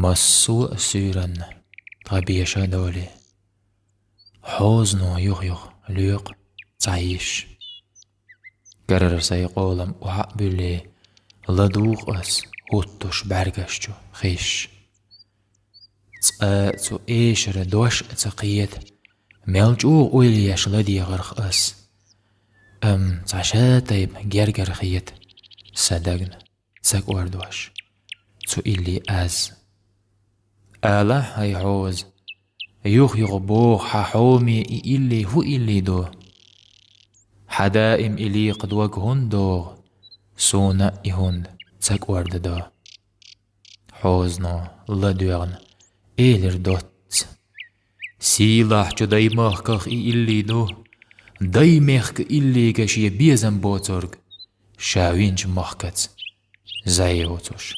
مسوء سيرن طبيشة دولي حوزنو يغ ليق تعيش قرر سيقولم وعقبلي لدوغ أس هوتوش برگشتو خيش تسقاتو إيشر دوش تقيد ملجو أوليش لدي غرخ أس تعشاتيب جرجر خيت صدقن تسق وردوش تو إلي أز ألا هاي عوز يغ بوغ ححومي إلي هو إلي دو حدائم إلي قد وجهن دو سونا إهن تسق ورد دو حوزنو لدوغن إيلر دوت سيلاح جو دايماخ كخ إلي دو دايماخ إلي كشي بيزن بوتورج شاوينج مخكت زي اوتوش